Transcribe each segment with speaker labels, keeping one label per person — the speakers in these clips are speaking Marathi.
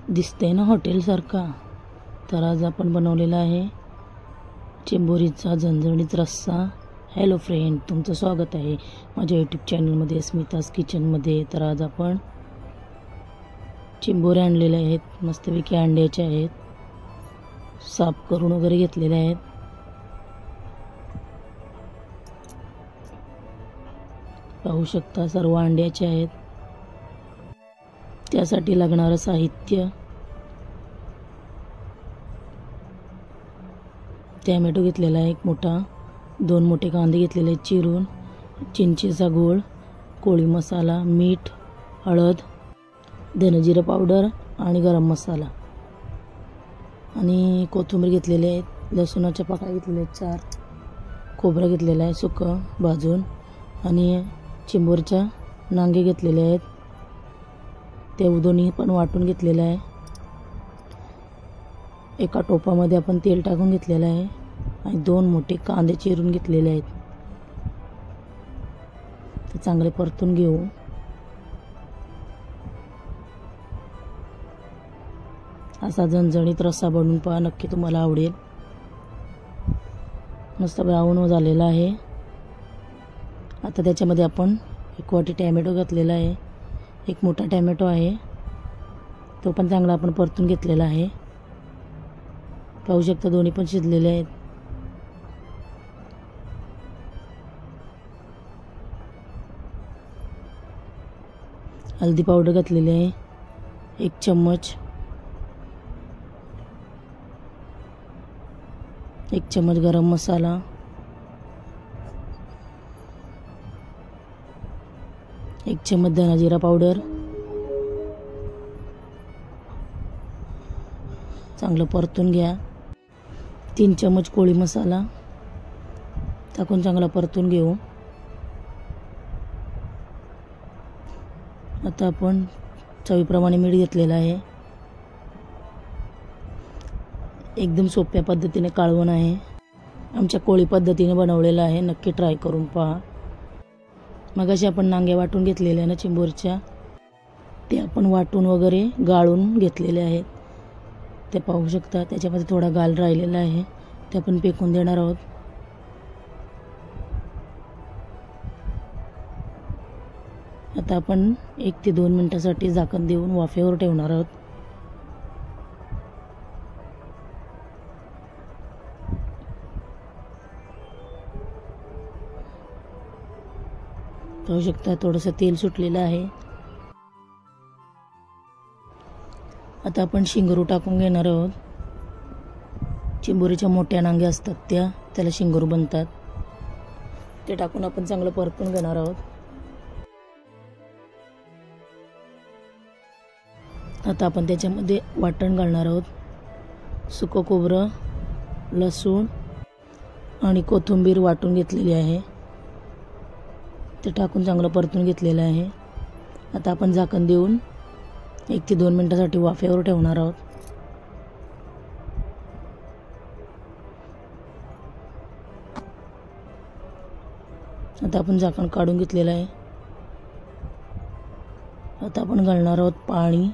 Speaker 1: दिसतंय ना हॉटेलसारखा। तर आज आपण बनवलेला आहे चिंबोरीचा झणझणीत रस्सा। हॅलो फ्रेंड, तुमचं स्वागत आहे माझ्या यूट्यूब चॅनलमध्ये स्मिताज किचनमध्ये। तर आज आपण चिंबोऱ्या आणलेल्या आहेत, मस्तपैकी अंड्याच्या आहेत, साफ करून वगैरे घेतलेल्या आहेत। पाहू शकता सर्व अंड्याचे आहेत। त्यासाठी लागणारं साहित्य: टोमॅटो घेतलेला आहे एक मोठा, 2 मोठे कांदे घेतलेले आहेत चिरून, चिंचेचा गूळ, कोळी मसाला, मीठ, हळद, धनेजिरा पावडर आणि गरम मसाला आणि कोथिंबीर घेतलेली आहे, लसूणाच्या पाकळ्या घेतलेल्या आहेत 4, खोबरं घेतलेलं आहे सुकं भाजून आणि चिंबोरच्या नांगे घेतलेले आहेत, ते दोन्ही पण वाटून घेतलेलं आहे। एका टोपामध्ये आपण तेल टाकून घेतलेलं आहे आणि 2 मोठे कांदे चिरून घेतलेले आहेत, ते चांगले परतून घेऊ। असा झणझणीत रस्सा बनवून पहा, नक्की तुम्हाला आवडेल। मस्त ब्राऊन झालेला आहे। आता त्याच्यामध्ये आपण 1 वाटी टोमॅटो घातलेला आहे, एक मोठा टोमॅटो आहे, तो पण चांगला आपण परतून घेतलेला आहे। पाहू शकता दोन्ही पण शिजलेले आहेत। हळदी पावडर घातलेली आहे 1 चम्मच, 1 चम्मच गरम मसाला, 1 चम्मच धनाजिरा पावडर, चांगलं परतून घ्या। 3 चम्मच कोळी मसाला टाकून चांगला परतून घेऊ। आता आपण चवीप्रमाणे मीठ घेतलेलं आहे। एकदम सोप्या पद्धतीने कालवण आहे, आमच्या कोळी पद्धतीने बनवलेलं आहे, नक्की ट्राय करून पहा। मगाशी आपण नांग्या वाटून घेतलेल्या आहे ना चिंबोरच्या, ते आपण वाटून वगैरे गाळून घेतलेले आहेत, ते पाहू शकता। त्याच्यामध्ये थोडा गाल राहिलेला आहे, ते आपण फेकून देणार आहोत। आता आपण 1 ते 2 मिनिटासाठी झाकण देऊन वाफेवर ठेवणार आहोत। पाहू शकता थोडंसं तेल सुटलेलं आहे। आता आपण शिंगरू टाकून घेणार आहोत। चिंबोरीच्या मोठ्या नांग्या असतात त्याला शिंगरू बनतात, ते टाकून आपण चांगलं परतून घेणार आहोत। आता आपण त्याच्यामध्ये वाटण घालणार आहोत। सुकं खोबरं, लसूण आणि कोथिंबीर वाटून घेतलेली आहे, ते टाकून चांगलं परतून घेतलेलं आहे। आता आपण झाकण देऊन 1 ते 2 मिनिटासाठी वाफेवर ठेवणार आहोत। आता आपण झाकण काढून घेतलेलं आहे। आता आपण घालणार आहोत पाणी,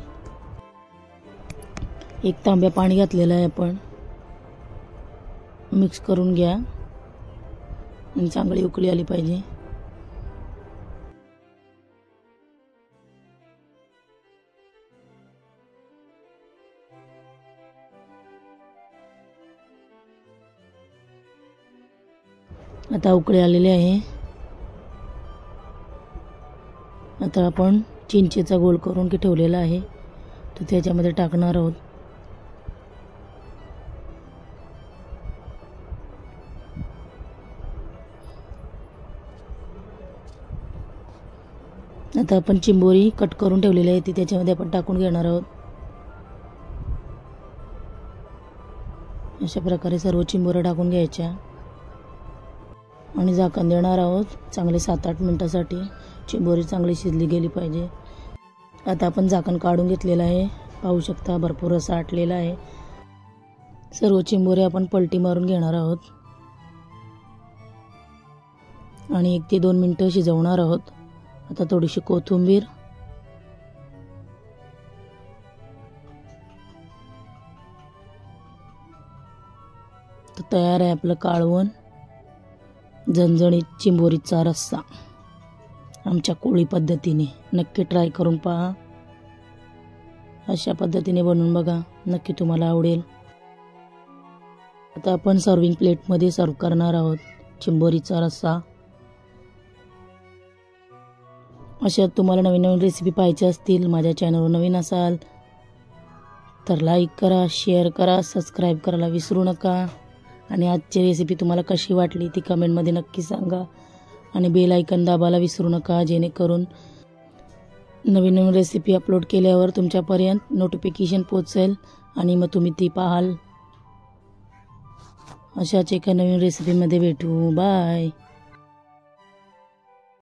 Speaker 1: 1 तांब्या पाणी घातलेलं आहे आपण। मिक्स करून घ्या आणि चांगली उकळी आली पाहिजे। आता उकळी आलेली आहे। आता आपण चिंचेचा गोळ करून ठेवलेला आहे, तो त्याच्यामध्ये टाकणार आहोत। आता आपण चिंबोरी कट करून ठेवलेली आहे, ती त्याच्यामध्ये आपण टाकून घेणार आहोत। अशा प्रकारे सर्व चिंबोऱ्या टाकून घ्यायच्या आणि झाकण देणार आहोत चांगले 7-8 मिनिटासाठी। चिंबोरी चांगली शिजली गेली पाहिजे। आता आपण झाकण काढून घेतलेलं आहे, पाहू शकता भरपूर रस्सा आटलेला आहे। सर्व चिंबोऱ्या आपण पलटी मारून घेणार आहोत आणि 1 ते 2 मिनिटं शिजवणार आहोत। आता थोडीशी कोथिंबीर तर तयार आहे आपलं काळवण झणझणीत चिंबोरीचा रस्सा आमच्या कोळी पद्धतीने. नक्की ट्राय करून पहा. अशा पद्धतीने बनवून बघा, नक्की तुम्हाला आवडेल. आता आपण सर्विंग प्लेटमध्ये सर्व करणार आहोत चिंबोरीचा रस्सा. अशा तुम्हाला नवीन नवीन रेसिपी पाहायची असतील, माझ्या चॅनलवर नवीन असाल तर लाईक करा, शेअर करा, सबस्क्राईब करायला विसरू नका. आणि आजची रेसिपी तुम्हाला कशी वाटली ती कमेंटमध्ये नक्की सांगा. आणि बेल आयकॉन दाबायला विसरू नका, जेणेकरून नवीन नवीन रेसिपी अपलोड केल्यावर तुमच्यापर्यंत नोटिफिकेशन पोहोचेल आणि मग तुम्ही ती पाहाल. अशाच एका नवीन रेसिपीमध्ये भेटू. बाय.